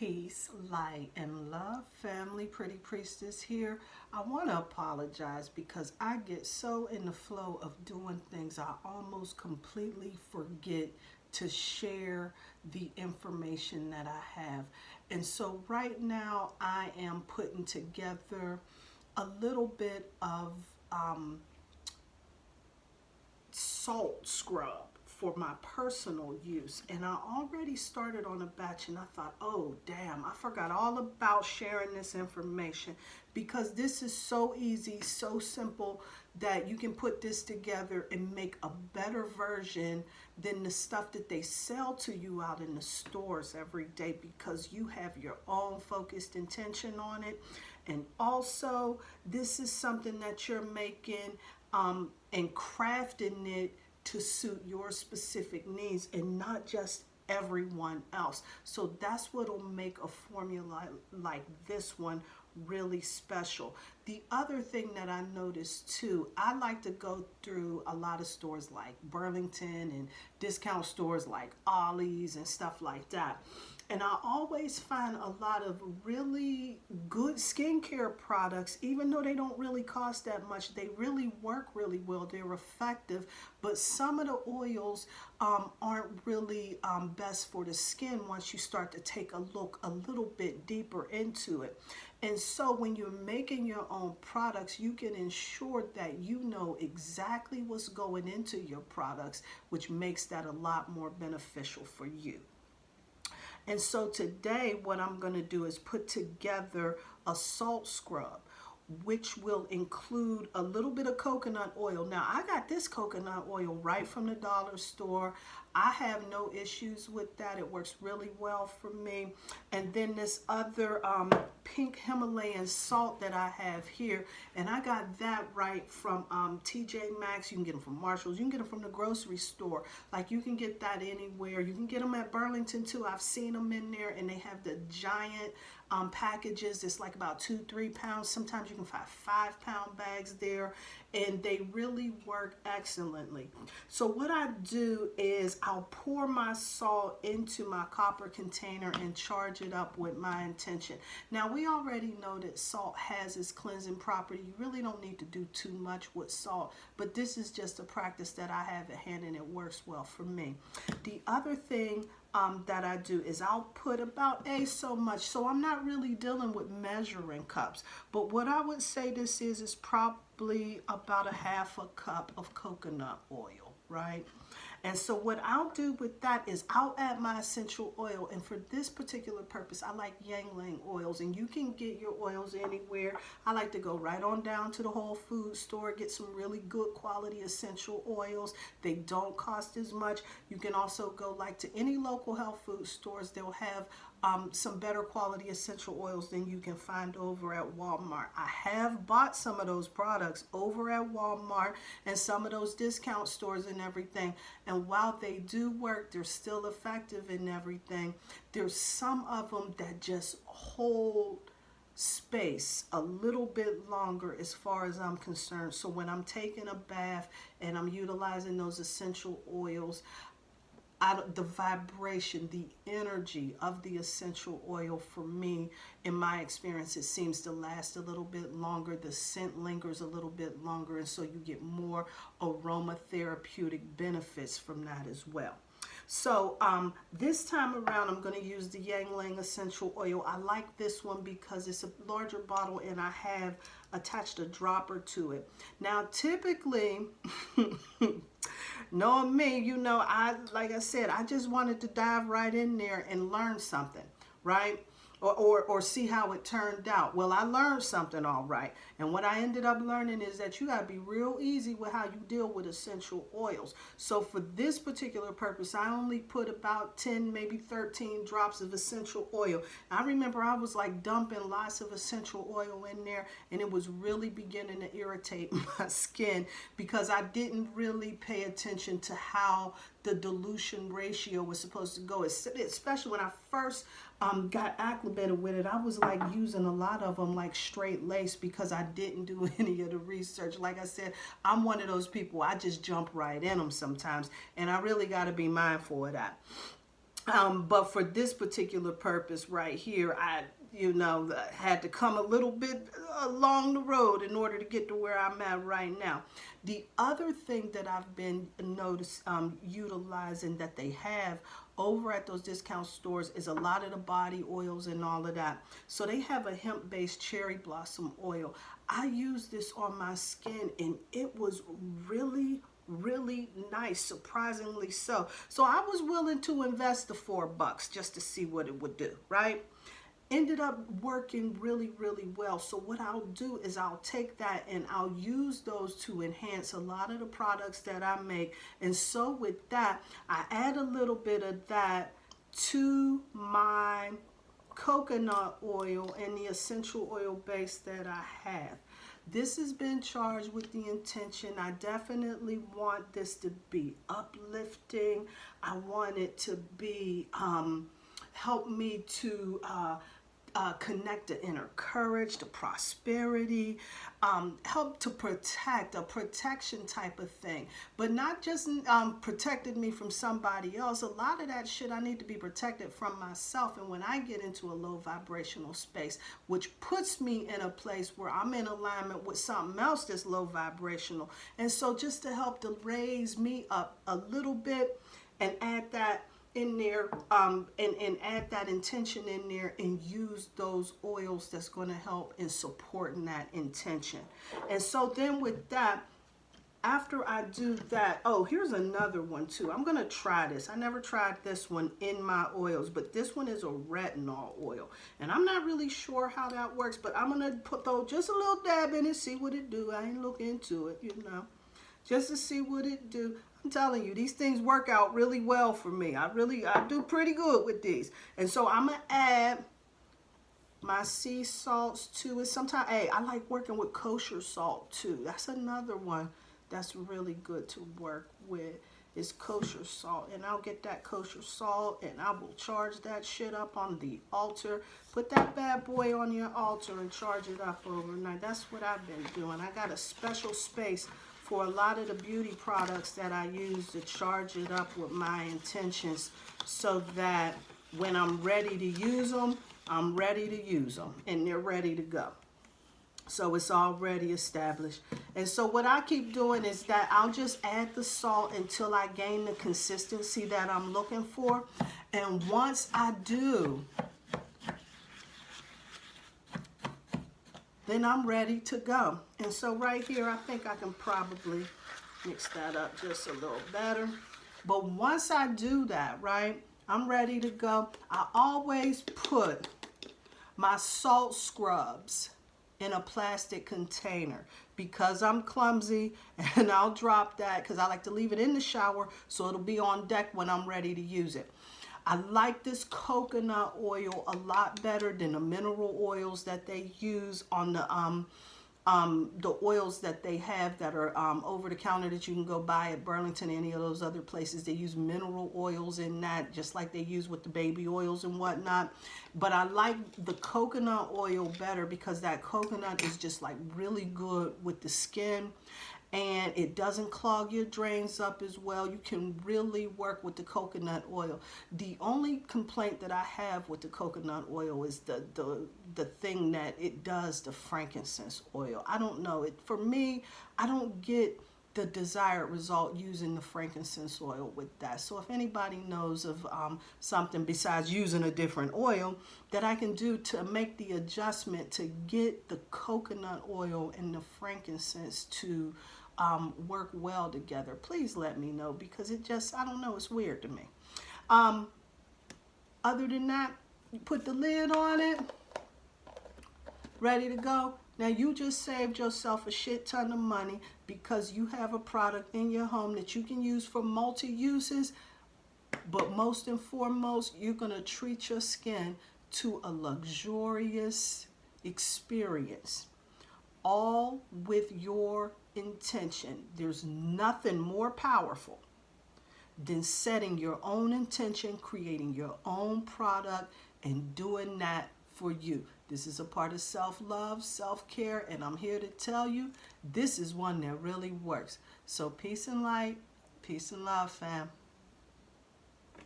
Peace, light, and love, family. Pretty Priestess here. I want to apologize because I get so in the flow of doing things, I almost completely forget to share the information that I have. And so, right now, I am putting together a little bit of salt scrub for my personal use, and I already started on a batch, and I thought, oh damn, I forgot all about sharing this information, because this is so easy, so simple, that you can put this together and make a better version than the stuff that they sell to you out in the stores every day, because you have your own focused intention on it. And also, this is something that you're making and crafting it to suit your specific needs and not just everyone else. So that's what'll make a formula like this one really special. The other thing that I noticed too, I like to go through a lot of stores like Burlington and discount stores like Ollie's and stuff like that. And I always find a lot of really good skincare products, even though they don't really cost that much, they really work really well. They're effective, but some of the oils aren't really best for the skin once you start to take a look a little bit deeper into it. And so when you're making your own products, you can ensure that you know exactly what's going into your products, which makes that a lot more beneficial for you. And so today what I'm going to do is put together a salt scrub, which will include a little bit of coconut oil. Now, I got this coconut oil right from the dollar store. I have no issues with that. It works really well for me. And then this other pink Himalayan salt that I have here, and I got that right from TJ Maxx. You can get them from Marshalls. You can get them from the grocery store. Like, you can get that anywhere. You can get them at Burlington too. I've seen them in there, and they have the giant packages. It's like about 2-3 pounds. Sometimes you can find 5-pound bags there, and they really work excellently. So what I do is I'll pour my salt into my copper container and charge it up with my intention. Now, we already know that salt has its cleansing property. You really don't need to do too much with salt, but this is just a practice that I have at hand, and it works well for me. The other thing that I do is I'll put about so much. So I'm not really dealing with measuring cups, but what I would say this is probably about a half a cup of coconut oil, right? And so what I'll do with that is I'll add my essential oil. And for this particular purpose, I like Ylang Ylang oils. And you can get your oils anywhere. I like to go right on down to the Whole Foods store, get some really good quality essential oils. They don't cost as much. You can also go like to any local health food stores. They'll have some better quality essential oils than you can find over at Walmart. I have bought some of those products over at Walmart and some of those discount stores and everything. And while they do work, they're still effective and everything. There's some of them that just hold space a little bit longer as far as I'm concerned. So when I'm taking a bath and I'm utilizing those essential oils, the vibration, the energy of the essential oil, for me, in my experience, it seems to last a little bit longer. The scent lingers a little bit longer, and so you get more aromatherapeutic benefits from that as well. So this time around, I'm going to use the Ylang Ylang essential oil. I like this one because it's a larger bottle, and I have attached a dropper to it. Now, typically, knowing me, you know, like I said, I just wanted to dive right in there and learn something, right? Or see how it turned out. Well, I learned something all right. And what I ended up learning is that you got to be real easy with how you deal with essential oils. So for this particular purpose, I only put about 10, maybe 13 drops of essential oil. I remember I was like dumping lots of essential oil in there, and it was really beginning to irritate my skin because I didn't really pay attention to how the dilution ratio was supposed to go, especially when I first got acclimated with it. I was like using a lot of them like straight lace because I didn't do any of the research. Like I said, I'm one of those people, I just jump right in them sometimes, and I really got to be mindful of that. But for this particular purpose right here, I, had to come a little bit along the road in order to get to where I'm at right now. The other thing that I've been utilizing that they have over at those discount stores is a lot of the body oils and all of that. So they have a hemp-based cherry blossom oil. I used this on my skin and it was really nice, surprisingly so. So I was willing to invest the $4 just to see what it would do, right? Ended up working really well. So what I'll do is I'll take that and I'll use those to enhance a lot of the products that I make. And so with that, I add a little bit of that to my coconut oil and the essential oil base that I have. This has been charged with the intention. I definitely want this to be uplifting. I want it to be help me to connect the inner courage, the prosperity, help to protect, a protection type of thing. But not just protected me from somebody else. A lot of that shit I need to be protected from myself. And when I get into a low vibrational space, which puts me in a place where I'm in alignment with something else that's low vibrational. And so just to help to raise me up a little bit and add that in there, and add that intention in there and use those oils that's going to help in supporting that intention. And so then with that, after I do that, oh, here's another one too. I'm going to try this. I never tried this one in my oils, but this one is a retinol oil. And I'm not really sure how that works, but I'm going to throw just a little dab in it, see what it do. I ain't look into it, just to see what it do. I'm telling you, these things work out really well for me. I do pretty good with these. And so I'm going to add my sea salts to it. Sometimes, hey, I like working with kosher salt too. That's another one that's really good to work with, is kosher salt. And I'll get that kosher salt and I will charge that shit up on the altar. Put that bad boy on your altar and charge it up overnight. That's what I've been doing. I got a special space for a lot of the beauty products that I use to charge it up with my intentions, so that when I'm ready to use them, I'm ready to use them and they're ready to go. So it's already established. And so what I keep doing is that I'll just add the salt until I gain the consistency that I'm looking for. And once I do, then I'm ready to go. And so right here, I think I can probably mix that up just a little better. But once I do that, right, I'm ready to go. I always put my salt scrubs in a plastic container because I'm clumsy, and I'll drop that because I like to leave it in the shower so it'll be on deck when I'm ready to use it. I like this coconut oil a lot better than the mineral oils that they use on the oils that they have that are over the counter that you can go buy at Burlington, any of those other places. They use mineral oils in that, just like they use with the baby oils and whatnot. But I like the coconut oil better because that coconut is just like really good with the skin. And it doesn't clog your drains up as well. You can really work with the coconut oil. The only complaint that I have with the coconut oil is the thing that it does, the frankincense oil. I don't know. For me, I don't get the desired result using the frankincense oil with that. So if anybody knows of something besides using a different oil that I can do to make the adjustment to get the coconut oil and the frankincense to work well together, please let me know, because it just, I don't know, it's weird to me. Other than that, you put the lid on it, ready to go. Now you just saved yourself a shit ton of money because you have a product in your home that you can use for multi-uses. But most and foremost, you're going to treat your skin to a luxurious experience, all with your intention. There's nothing more powerful than setting your own intention, creating your own product, and doing that for you. This is a part of self-love, self-care, and I'm here to tell you this is one that really works. So peace and light, peace and love, fam.